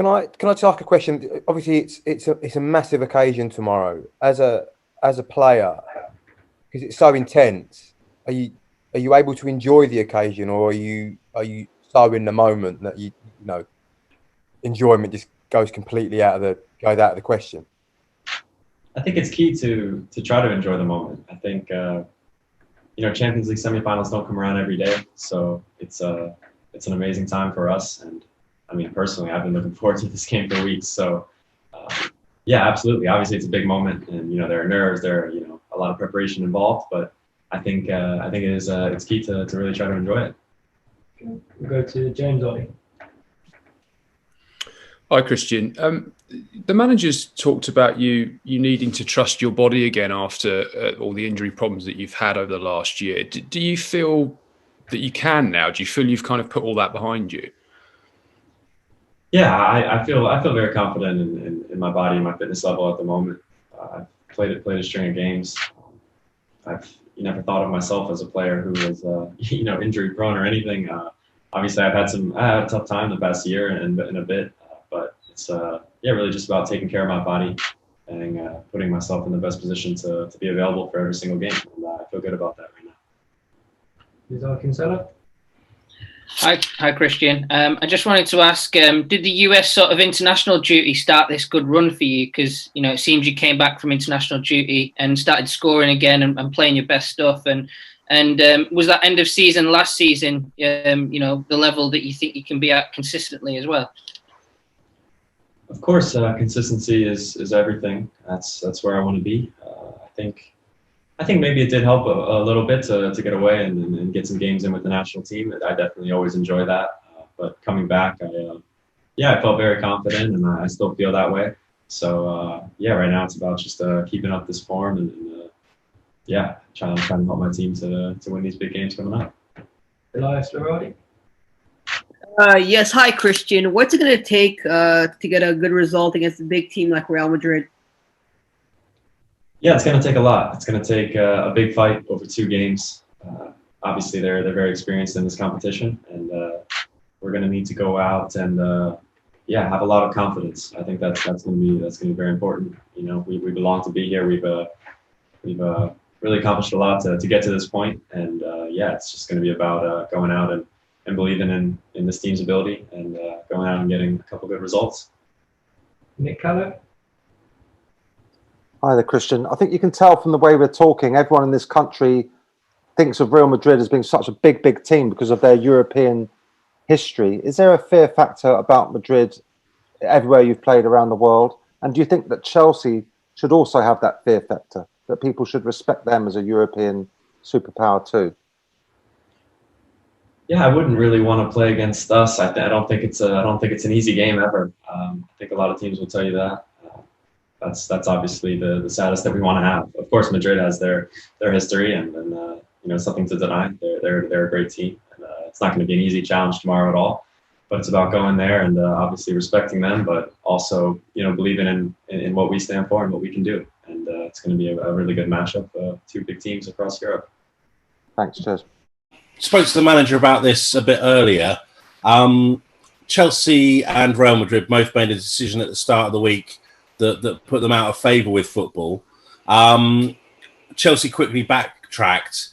can I just ask a question? Obviously, it's a massive occasion tomorrow. As a player, because it's so intense, are you able to enjoy the occasion, or are you so in the moment that you know enjoyment just goes completely out of the question? I think it's key to try to enjoy the moment. I think Champions League semifinals don't come around every day, so it's an amazing time for us. And I mean, personally, I've been looking forward to this game for weeks. So yeah, absolutely. Obviously, it's a big moment, and there are nerves, there are a lot of preparation involved. But I think it's key to really try to enjoy it. Okay. We'll go to James Ollie. Hi, Christian. The manager's talked about you needing to trust your body again after all the injury problems that you've had over the last year. Do you feel that you can now? Do you feel you've kind of put all that behind you? Yeah, I feel very confident in my body and my fitness level at the moment. I've played a string of games. I've never thought of myself as a player who was injury prone or anything. Obviously, I had a tough time the past year and a bit. But it's really just about taking care of my body and putting myself in the best position to be available for every single game. And I feel good about that right now. Hi, Christian. I just wanted to ask, did the US sort of international duty start this good run for you? Because it seems you came back from international duty and started scoring again and playing your best stuff. And was that end of season last season, the level that you think you can be at consistently as well? Of course, consistency is everything. That's where I want to be. I think maybe it did help a little bit to get away and get some games in with the national team. I definitely always enjoy that. But coming back, I felt very confident, and I still feel that way. So right now it's about just keeping up this form and trying to help my team to win these big games coming up. Elias Loradi. Yes, hi Christian. What's it going to take to get a good result against a big team like Real Madrid? Yeah, it's going to take a lot. It's going to take a big fight over 2 games. Obviously, they're very experienced in this competition, and we're going to need to go out and have a lot of confidence. I think that's going to be very important. We belong to be here. We've really accomplished a lot to get to this point, and it's just going to be about going out and believing in this team's ability and going out and getting a couple good results. Nick Callow. Hi there, Christian. I think you can tell from the way we're talking, everyone in this country thinks of Real Madrid as being such a big team because of their European history. Is there a fear factor about Madrid everywhere you've played around the world? And do you think that Chelsea should also have that fear factor, that people should respect them as a European superpower too? Yeah, I wouldn't really want to play against us. I don't think it's an easy game ever. I think a lot of teams will tell you that. That's obviously the saddest that we want to have. Of course, Madrid has their history and something to deny. They're a great team. And, it's not going to be an easy challenge tomorrow at all. But it's about going there and obviously respecting them, but also believing in what we stand for and what we can do. And it's going to be a really good matchup. 2 big teams across Europe. Thanks, cheers. Spoke to the manager about this a bit earlier. Chelsea and Real Madrid both made a decision at the start of the week that put them out of favour with football. Chelsea quickly backtracked,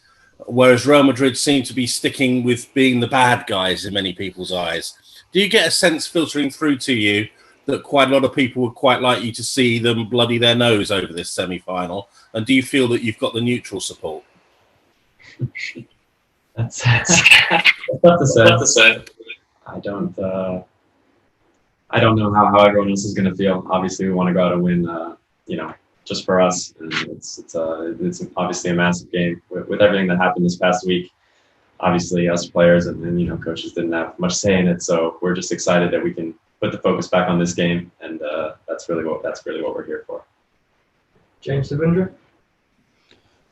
whereas Real Madrid seemed to be sticking with being the bad guys in many people's eyes. Do you get a sense filtering through to you that quite a lot of people would quite like you to see them bloody their nose over this semi-final? And do you feel that you've got the neutral support? That's tough to say. I don't know how everyone else is going to feel. Obviously, we want to go out and win, just for us. And it's obviously a massive game with everything that happened this past week. Obviously, us players and coaches didn't have much say in it. So we're just excited that we can put the focus back on this game, and that's really what we're here for. James Savindra.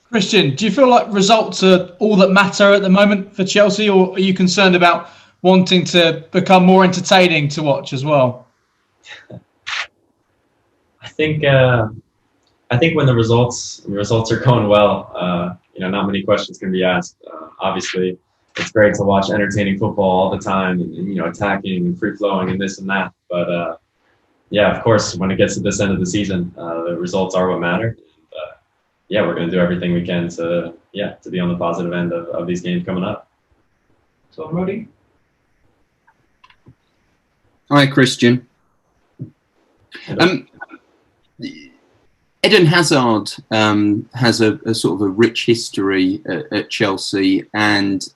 Christian, do you feel like results are all that matter at the moment for Chelsea, or are you concerned about wanting to become more entertaining to watch as well? I think when the results are going well, not many questions can be asked. Obviously, it's great to watch entertaining football all the time and attacking and free flowing and this and that. But yeah, of course, when it gets to this end of the season, the results are what matter. And, yeah, we're going to do everything we can to be on the positive end of these games coming up. So, Roddy? Hi, Christian. Eden Hazard has a sort of a rich history at Chelsea, and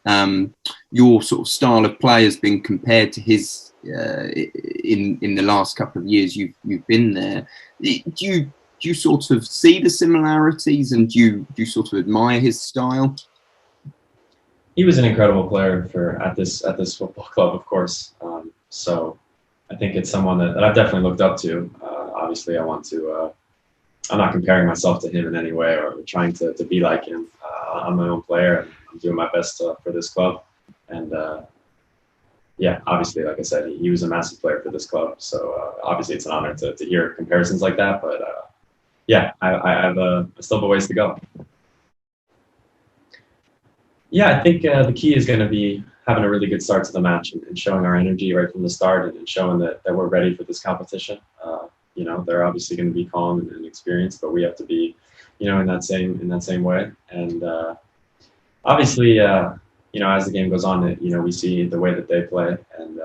your sort of style of play has been compared to his in the last couple of years you've been there. Do you sort of see the similarities, and do you sort of admire his style? He was an incredible player at this football club, of course. So I think it's someone that I've definitely looked up to. Obviously, I want to. I'm not comparing myself to him in any way or trying to be like him. I'm my own player, and I'm doing my best for this club. And yeah, obviously, like I said, he was a massive player for this club. So obviously, it's an honor to hear comparisons like that. But yeah, I still have a ways to go. Yeah, I think the key is going to be having a really good start to the match and showing our energy right from the start and showing that we're ready for this competition. You know, they're obviously going to be calm and experienced, but we have to be, you know, in that same way. And obviously, you know, as the game goes on, you know, we see the way that they play, and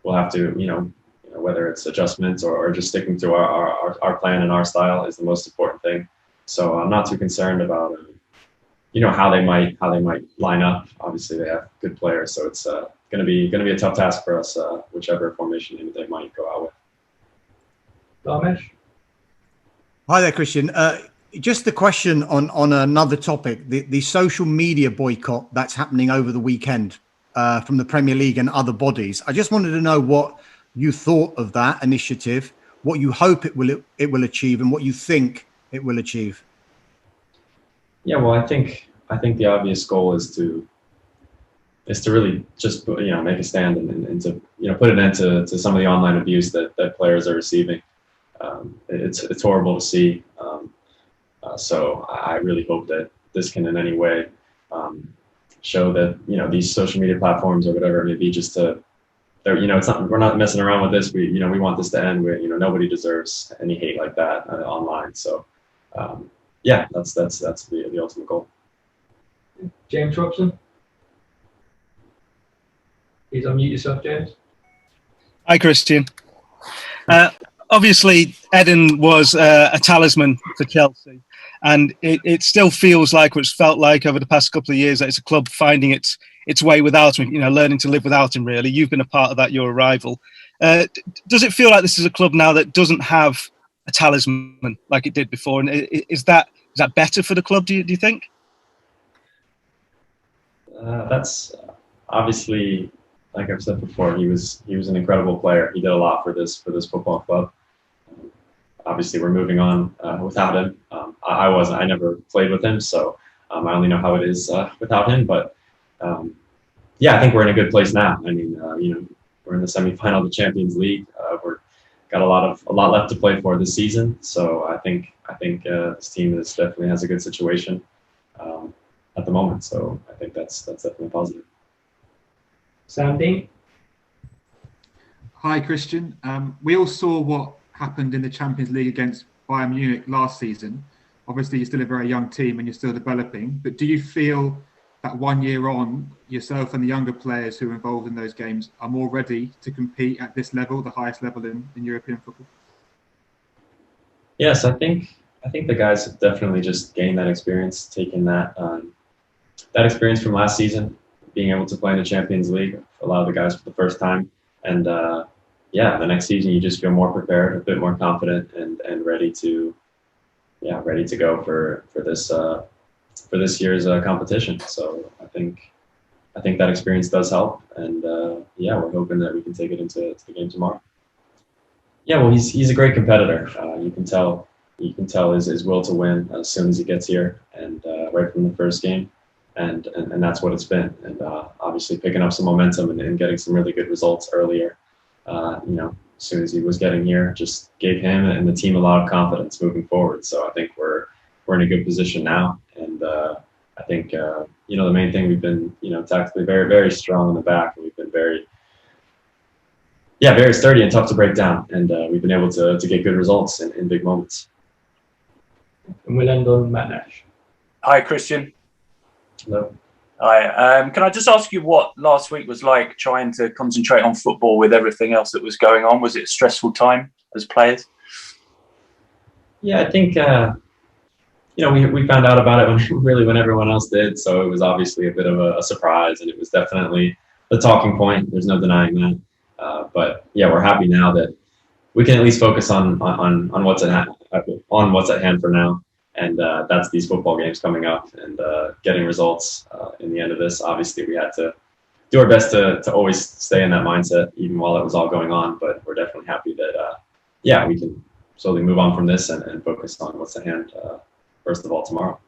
we'll have to, you know, whether it's adjustments or just sticking to our plan and our style is the most important thing. So I'm not too concerned about, you know, how they might line up. Obviously, they have good players, so it's going to be a tough task for us, whichever formation they might go out with. Laurenz? Hi there, Christian. Just a question on another topic, the social media boycott that's happening over the weekend from the Premier League and other bodies. I just wanted to know what you thought of that initiative, what you hope it will achieve, and what you think it will achieve. Yeah, well, I think the obvious goal is to really just, you know, make a stand and to, you know, put an end to some of the online abuse that players are receiving. It's horrible to see. So I really hope that this can in any way show that, you know, these social media platforms or whatever it may be, just to, you know, we're not messing around with this. We want this to end. You know, nobody deserves any hate like that online. So yeah, that's the ultimate goal. James Robson? Please unmute yourself, James. Hi, Christian. Obviously, Eden was a talisman for Chelsea, and it still feels like, which felt like over the past couple of years, that it's a club finding its way without him, you know, learning to live without him, really. You've been a part of that, your arrival. Does it feel like this is a club now that doesn't have a talisman like it did before? And is that better for the club, do you think? That's obviously, like I've said before, he was an incredible player. He did a lot for this football club. Obviously, we're moving on without him. I never played with him, so I only know how it is without him. But yeah, I think we're in a good place now. I mean, you know, we're in the semifinal of the Champions League. We're got a lot left to play for this season. So I think this team definitely has a good situation at the moment. So I think that's definitely positive. Sam Dean? Hi, Christian. We all saw what happened in the Champions League against Bayern Munich last season. Obviously, you're still a very young team and you're still developing, but do you feel that 1 year on, yourself and the younger players who are involved in those games are more ready to compete at this level, the highest level in European football? Yes, I think the guys have definitely just gained that experience, taken that experience from last season, being able to play in the Champions League for a lot of the guys for the first time. And yeah, the next season you just feel more prepared, a bit more confident, and ready to go for this year's competition. So I think that experience does help, and yeah, we're hoping that we can take it into the game tomorrow. Yeah, well, he's a great competitor. You can tell his will to win as soon as he gets here, and right from the first game. And that's what it's been. And obviously picking up some momentum and getting some really good results earlier, you know, as soon as he was getting here, just gave him and the team a lot of confidence moving forward. So I think we're in a good position now. And I think, you know, the main thing, we've been, you know, tactically very, very strong in the back. And we've been very, yeah, very sturdy and tough to break down. And we've been able to get good results in big moments. And we'll end on Matt Nash. Hi, Christian. Hello. Hi. Can I just ask you what last week was like trying to concentrate on football with everything else that was going on? Was it a stressful time as players? Yeah, I think, we found out about it when everyone else did. So it was obviously a bit of a surprise, and it was definitely the talking point. There's no denying that. But yeah, we're happy now that we can at least focus on what's at hand for now. And that's these football games coming up and getting results in the end of this. Obviously, we had to do our best to always stay in that mindset, even while it was all going on. But we're definitely happy that, we can slowly move on from this and focus on what's at hand, first of all, tomorrow.